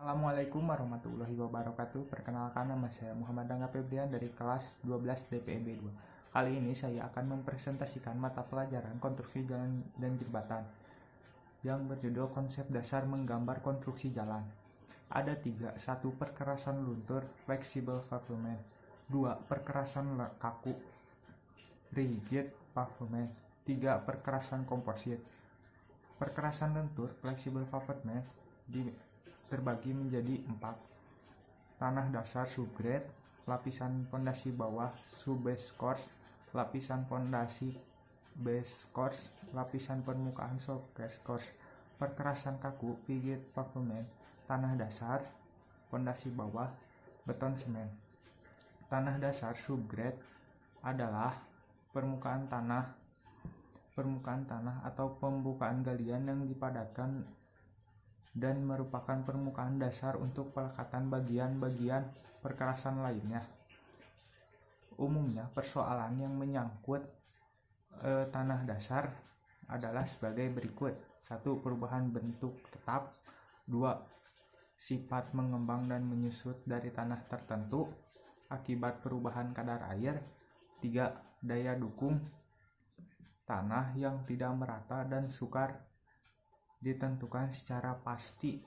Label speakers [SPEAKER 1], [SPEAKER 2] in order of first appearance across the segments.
[SPEAKER 1] Assalamualaikum warahmatullahi wabarakatuh. Perkenalkan, nama saya Muhammad Angga Febrian dari kelas 12 DPEB 2. Kali ini saya akan mempresentasikan mata pelajaran konstruksi jalan dan jembatan yang berjudul konsep dasar menggambar konstruksi jalan. Ada 3. 1. Perkerasan luntur flexible pavement. 2. Perkerasan kaku rigid pavement. 3. Perkerasan komposit. Perkerasan lentur flexible pavement terbagi menjadi 4. Tanah dasar subgrade, lapisan pondasi bawah subbase course, lapisan pondasi base course, lapisan permukaan subgrade course. Perkerasan kaku rigid pavement, tanah dasar, pondasi bawah, beton semen. Tanah dasar subgrade adalah permukaan tanah atau pembukaan galian yang dipadatkan dan merupakan permukaan dasar untuk pelekatan bagian-bagian perkerasan lainnya. Umumnya persoalan yang menyangkut tanah dasar adalah sebagai berikut. 1. Perubahan bentuk tetap. 2. Sifat mengembang dan menyusut dari tanah tertentu akibat perubahan kadar air. 3. Daya dukung tanah yang tidak merata dan sukar ditentukan secara pasti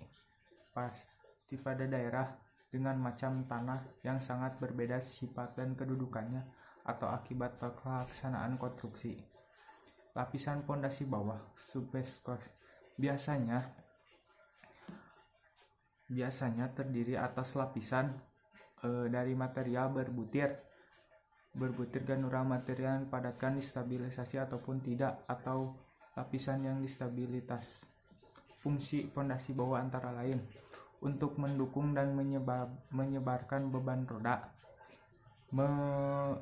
[SPEAKER 1] pada daerah dengan macam tanah yang sangat berbeda sifat dan kedudukannya atau akibat pelaksanaan konstruksi. Lapisan pondasi bawah subbase course biasanya terdiri atas lapisan dari material berbutir ganura material yang dipadatkan, distabilisasi ataupun tidak, atau lapisan yang distabilitas. Fungsi pondasi bawah antara lain untuk mendukung dan menyebarkan beban roda,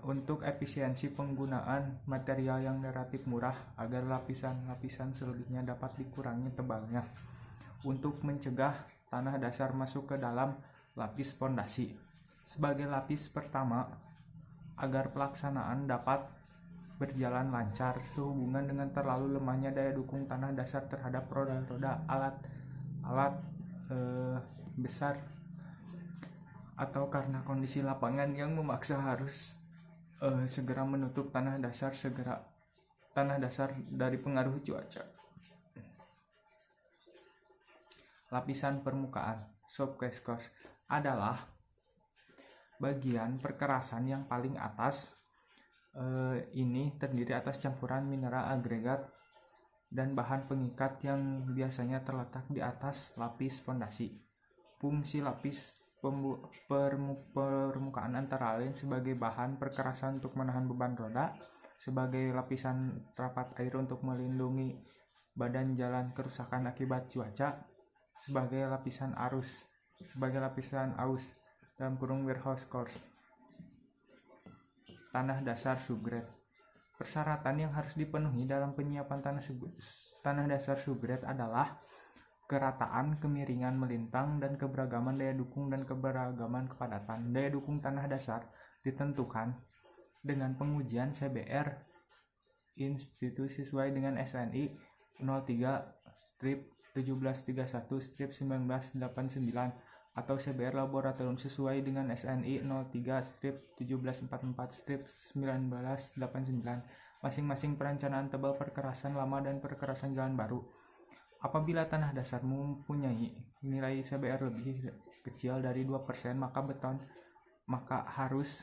[SPEAKER 1] untuk efisiensi penggunaan material yang relatif murah agar lapisan-lapisan selebihnya dapat dikurangi tebalnya, untuk mencegah tanah dasar masuk ke dalam lapis pondasi sebagai lapis pertama agar pelaksanaan dapat berjalan lancar sehubungan dengan terlalu lemahnya daya dukung tanah dasar terhadap roda-roda alat besar, atau karena kondisi lapangan yang memaksa harus segera menutup tanah dasar dari pengaruh cuaca. Lapisan permukaan subgrade course adalah bagian perkerasan yang paling atas. Ini terdiri atas campuran mineral agregat dan bahan pengikat yang biasanya terletak di atas lapis pondasi. Fungsi lapis permukaan antara lain sebagai bahan perkerasan untuk menahan beban roda, sebagai lapisan rapat air untuk melindungi badan jalan kerusakan akibat cuaca, sebagai lapisan aus warehouse course. Tanah dasar subgrade. Persyaratan yang harus dipenuhi dalam penyiapan tanah dasar subgrade adalah kerataan, kemiringan, melintang, dan keberagaman daya dukung dan keberagaman kepadatan. Daya dukung tanah dasar ditentukan dengan pengujian CBR institusi sesuai dengan SNI 03/1731/1989 atau CBR laboratorium sesuai dengan SNI 03/1744/1989, masing-masing perencanaan tebal perkerasan lama dan perkerasan jalan baru. Apabila tanah dasar mempunyai nilai CBR lebih kecil dari 2%, maka harus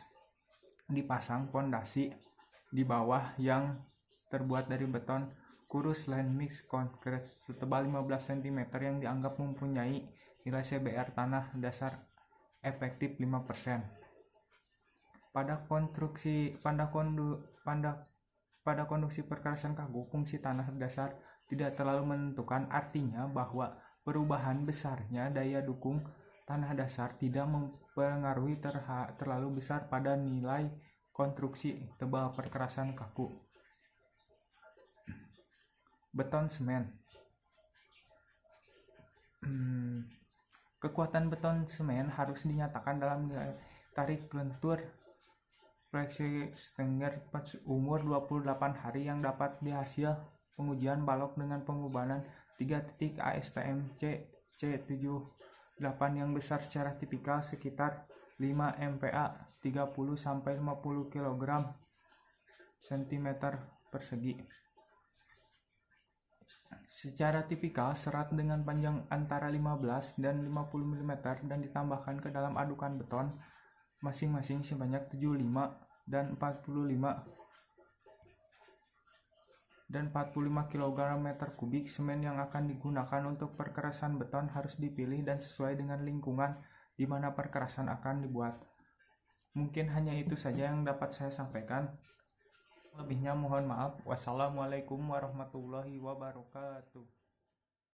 [SPEAKER 1] dipasang pondasi di bawah yang terbuat dari beton kurus line mix concrete setebal 15 cm yang dianggap mempunyai nilai CBR tanah dasar efektif 5%. Pada konstruksi perkerasan kaku, fungsi tanah dasar tidak terlalu menentukan, artinya bahwa perubahan besarnya daya dukung tanah dasar tidak mempengaruhi terlalu besar pada nilai konstruksi tebal perkerasan kaku. Beton semen. Kekuatan beton semen harus dinyatakan dalam nilai tarik lentur fleksi Stenger umur 28 hari yang dapat dihasil pengujian balok dengan pengubahan 3 titik ASTM C7 yang besar secara tipikal sekitar 5 MPa 30-50 kg cm persegi. Secara tipikal serat dengan panjang antara 15 dan 50 mm dan ditambahkan ke dalam adukan beton masing-masing sebanyak 75 dan 45 kg meter kubik. Semen yang akan digunakan untuk perkerasan beton harus dipilih dan sesuai dengan lingkungan di mana perkerasan akan dibuat. Mungkin hanya itu saja yang dapat saya sampaikan. Lebihnya mohon maaf. Wassalamualaikum warahmatullahi wabarakatuh.